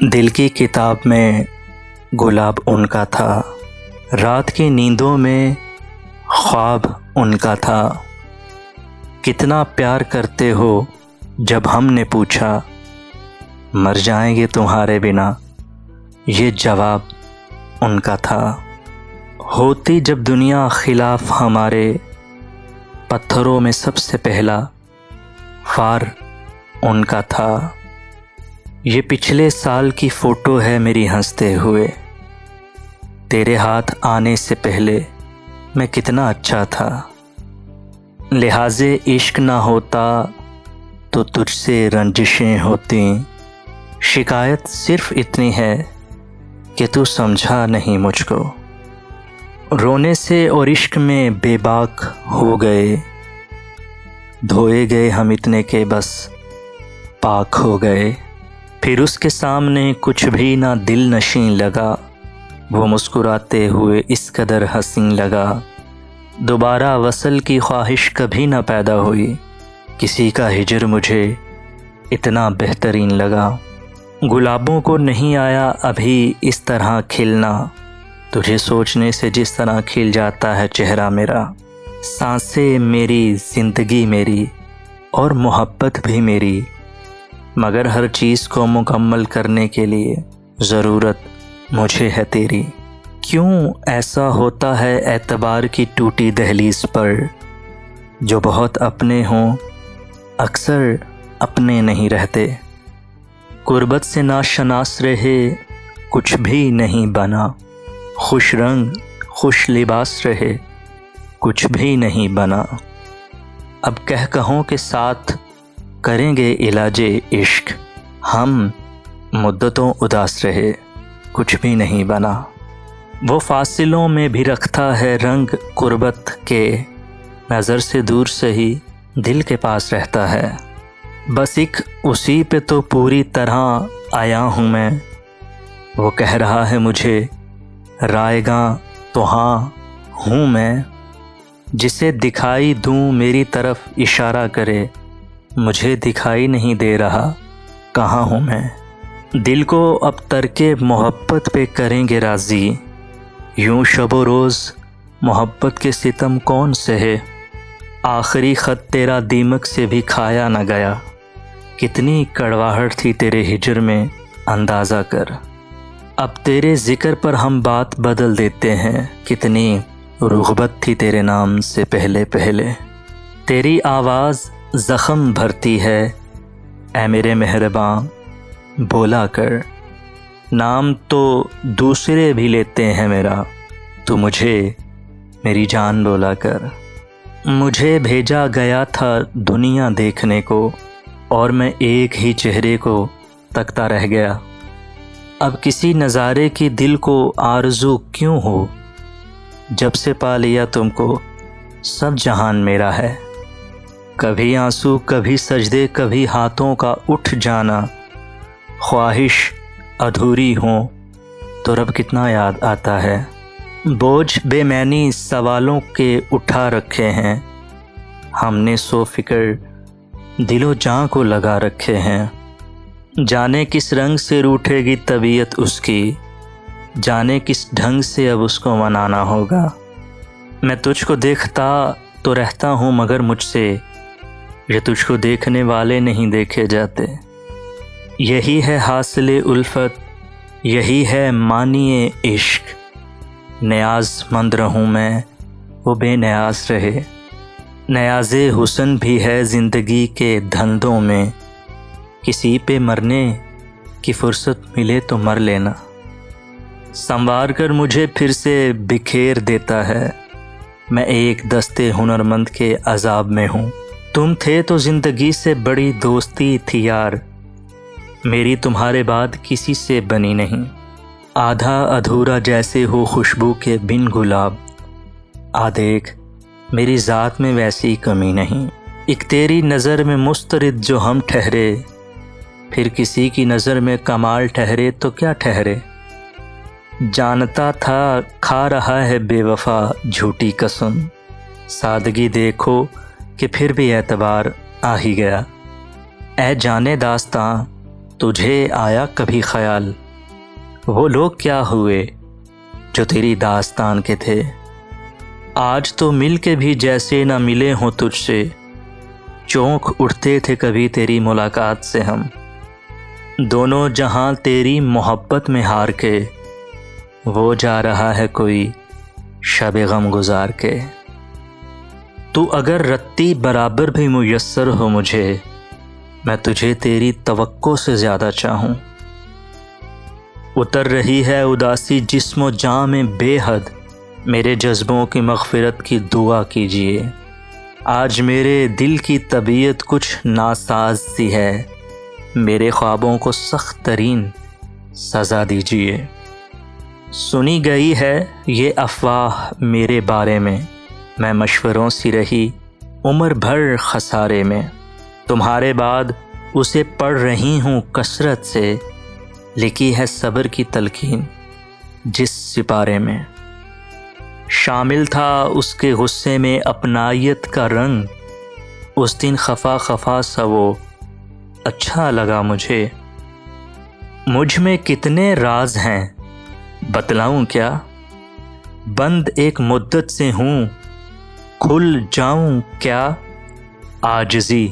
دل کی کتاب میں گلاب ان کا تھا، رات کی نیندوں میں خواب ان کا تھا۔ کتنا پیار کرتے ہو جب ہم نے پوچھا، مر جائیں گے تمہارے بنا، یہ جواب ان کا تھا۔ ہوتی جب دنیا خلاف ہمارے، پتھروں میں سب سے پہلا وار ان کا تھا۔ یہ پچھلے سال کی فوٹو ہے میری ہنستے ہوئے، تیرے ہاتھ آنے سے پہلے میں کتنا اچھا تھا۔ لحاظ عشق نہ ہوتا تو تجھ سے رنجشیں ہوتی، شکایت صرف اتنی ہے کہ تو سمجھا نہیں مجھ کو۔ رونے سے اور عشق میں بے باک ہو گئے، دھوئے گئے ہم اتنے کہ بس پاک ہو گئے۔ پھر اس کے سامنے کچھ بھی نہ دل نشیں لگا، وہ مسکراتے ہوئے اس قدر حسین لگا۔ دوبارہ وصل کی خواہش کبھی نہ پیدا ہوئی، کسی کا ہجر مجھے اتنا بہترین لگا۔ گلابوں کو نہیں آیا ابھی اس طرح کھلنا، تجھے سوچنے سے جس طرح کھل جاتا ہے چہرہ میرا۔ سانسیں میری، زندگی میری اور محبت بھی میری، مگر ہر چیز کو مکمل کرنے کے لیے ضرورت مجھے ہے تیری۔ کیوں ایسا ہوتا ہے اعتبار کی ٹوٹی دہلیز پر، جو بہت اپنے ہوں اکثر اپنے نہیں رہتے۔ غربت سے ناشناس رہے کچھ بھی نہیں بنا، خوش رنگ خوش لباس رہے کچھ بھی نہیں بنا۔ اب کہوں کے ساتھ کریں گے علاج عشق، ہم مدتوں اداس رہے کچھ بھی نہیں بنا۔ وہ فاصلوں میں بھی رکھتا ہے رنگ قربت کے، نظر سے دور سے ہی دل کے پاس رہتا ہے۔ بس ایک اسی پہ تو پوری طرح آیا ہوں میں، وہ کہہ رہا ہے مجھے رائے گاں تو ہاں ہوں میں۔ جسے دکھائی دوں میری طرف اشارہ کرے، مجھے دکھائی نہیں دے رہا کہاں ہوں میں۔ دل کو اب ترک محبت پہ کریں گے راضی، یوں شب و روز محبت کے ستم کون سہے۔ آخری خط تیرا دیمک سے بھی کھایا نہ گیا، کتنی کڑواہٹ تھی تیرے ہجر میں اندازہ کر۔ اب تیرے ذکر پر ہم بات بدل دیتے ہیں، کتنی رغبت تھی تیرے نام سے پہلے پہلے۔ تیری آواز زخم بھرتی ہے، اے میرے مہرباں بولا کر۔ نام تو دوسرے بھی لیتے ہیں میرا، تو مجھے میری جان بولا کر۔ مجھے بھیجا گیا تھا دنیا دیکھنے کو، اور میں ایک ہی چہرے کو تکتا رہ گیا۔ اب کسی نظارے کی دل کو آرزو کیوں ہو، جب سے پا لیا تم کو سب جہان میرا ہے۔ کبھی آنسو کبھی سجدے کبھی ہاتھوں کا اٹھ جانا، خواہش ادھوری ہوں تو رب کتنا یاد آتا ہے۔ بوجھ بے معنی سوالوں کے اٹھا رکھے ہیں، ہم نے سو فکر دل و جاں کو لگا رکھے ہیں۔ جانے کس رنگ سے روٹھے گی طبیعت اس کی، جانے کس ڈھنگ سے اب اس کو منانا ہوگا۔ میں تجھ کو دیکھتا تو رہتا ہوں مگر مجھ سے یہ تجھ کو دیکھنے والے نہیں دیکھے جاتے۔ یہی ہے حاصل الفت، یہی ہے معنی عشق، نیاز مند رہوں میں وہ بے نیاز رہے۔ نیاز حسن بھی ہے زندگی کے دھندوں میں، کسی پہ مرنے کی فرصت ملے تو مر لینا۔ سنوار کر مجھے پھر سے بکھیر دیتا ہے، میں ایک دستے ہنرمند کے عذاب میں ہوں۔ تم تھے تو زندگی سے بڑی دوستی تھی یار، میری تمہارے بعد کسی سے بنی نہیں۔ آدھا ادھورا جیسے ہو خوشبو کے بن گلاب، دیکھ میری ذات میں ویسی کمی نہیں۔ ایک تیری نظر میں مسترد جو ہم ٹھہرے، پھر کسی کی نظر میں کمال ٹھہرے تو کیا ٹھہرے۔ جانتا تھا کھا رہا ہے بے وفا جھوٹی قسم، سادگی دیکھو کہ پھر بھی اعتبار آ ہی گیا۔ اے جانے داستاں تجھے آیا کبھی خیال وہ لوگ کیا ہوئے جو تیری داستان کے تھے؟ آج تو مل کے بھی جیسے نہ ملے ہوں تجھ سے، چونک اٹھتے تھے کبھی تیری ملاقات سے ہم۔ دونوں جہاں تیری محبت میں ہار کے، وہ جا رہا ہے کوئی شب غم گزار کے۔ تو اگر رتی برابر بھی میسر ہو مجھے، میں تجھے تیری توقع سے زیادہ چاہوں۔ اتر رہی ہے اداسی جسم و جاں میں بے حد، میرے جذبوں کی مغفرت کی دعا کیجیے۔ آج میرے دل کی طبیعت کچھ ناساز سی ہے، میرے خوابوں کو سخت ترین سزا دیجیے۔ سنی گئی ہے یہ افواہ میرے بارے میں مشوروں سی رہی عمر بھر خسارے میں۔ تمہارے بعد اسے پڑھ رہی ہوں کثرت سے، لکھی ہے صبر کی تلقین جس سپارے میں۔ شامل تھا اس کے غصے میں اپنائیت کا رنگ، اس دن خفا خفا سا وہ اچھا لگا مجھے۔ مجھ میں کتنے راز ہیں بتلاؤں کیا، بند ایک مدت سے ہوں کھل جاؤں کیا۔ عاجزی،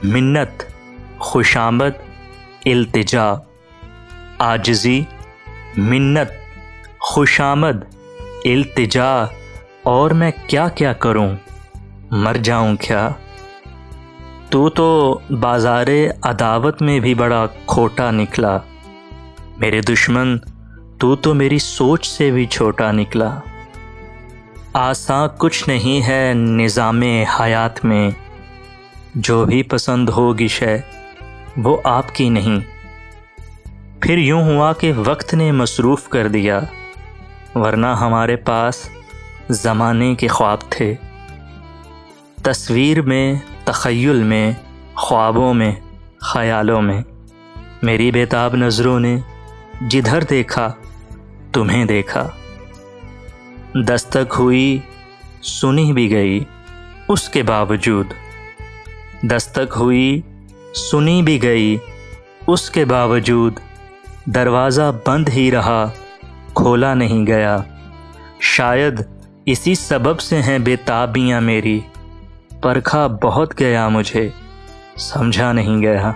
منت، خوشامد، التجا، عاجزی، منت، خوشامد، التجا، اور میں کیا کیا کروں، مر جاؤں کیا۔ تو بازار عداوت میں بھی بڑا کھوٹا نکلا، میرے دشمن تو میری سوچ سے بھی چھوٹا نکلا۔ آساں کچھ نہیں ہے نظام حیات میں، جو بھی پسند ہوگی شے وہ آپ کی نہیں۔ پھر یوں ہوا کہ وقت نے مصروف کر دیا، ورنہ ہمارے پاس زمانے کے خواب تھے۔ تصویر میں، تخیل میں، خوابوں میں، خیالوں میں، میری بےتاب نظروں نے جدھر دیکھا تمہیں دیکھا۔ دستک ہوئی، سنی بھی گئی اس کے باوجود، دستک ہوئی، سنی بھی گئی اس کے باوجود، دروازہ بند ہی رہا کھولا نہیں گیا۔ شاید اسی سبب سے ہیں بےتابیاں میری، پرکھا بہت گیا مجھے سمجھا نہیں گیا۔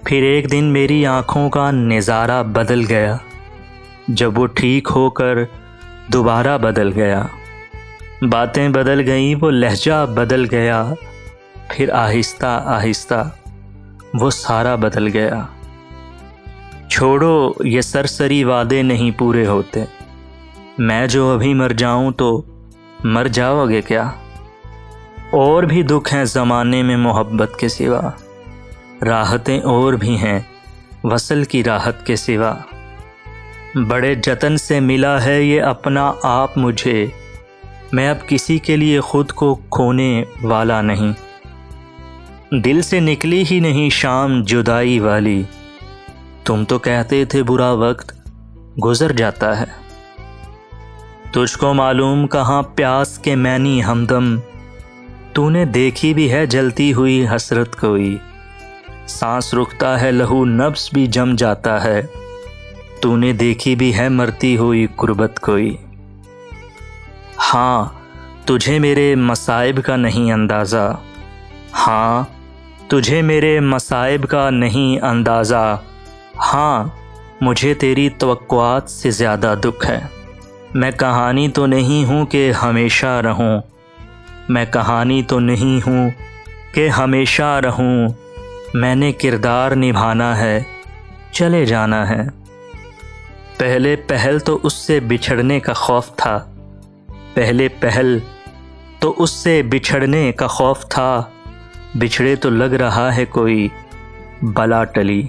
پھر ایک دن میری آنکھوں کا نظارہ بدل گیا، جب وہ ٹھیک ہو کر دوبارہ بدل گیا۔ باتیں بدل گئیں، وہ لہجہ بدل گیا، پھر آہستہ آہستہ وہ سارا بدل گیا۔ چھوڑو یہ سرسری وعدے نہیں پورے ہوتے، میں جو ابھی مر جاؤں تو مر جاؤ گے کیا۔ اور بھی دکھ ہیں زمانے میں محبت کے سوا، راحتیں اور بھی ہیں وصل کی راحت کے سوا۔ بڑے جتن سے ملا ہے یہ اپنا آپ مجھے، میں اب کسی کے لیے خود کو کھونے والا نہیں۔ دل سے نکلی ہی نہیں شام جدائی والی، تم تو کہتے تھے برا وقت گزر جاتا ہے۔ تجھ کو معلوم کہاں پیاس کے مینی ہمدم، تو نے دیکھی بھی ہے جلتی ہوئی حسرت کوئی۔ سانس رکتا ہے لہو نبض بھی جم جاتا ہے، تو نے دیکھی بھی ہے مرتی ہوئی قربت کوئی۔ ہاں تجھے میرے مصائب کا نہیں اندازہ، ہاں تجھے میرے مصائب کا نہیں اندازہ، ہاں مجھے تیری توقعات سے زیادہ دکھ ہے۔ میں کہانی تو نہیں ہوں کہ ہمیشہ رہوں، میں کہانی تو نہیں ہوں کہ ہمیشہ رہوں، میں نے کردار نبھانا ہے چلے جانا ہے۔ پہلے پہل تو اس سے بچھڑنے کا خوف تھا، پہلے پہل تو اس سے بچھڑنے کا خوف تھا، بچھڑے تو لگ رہا ہے کوئی بلا ٹلی۔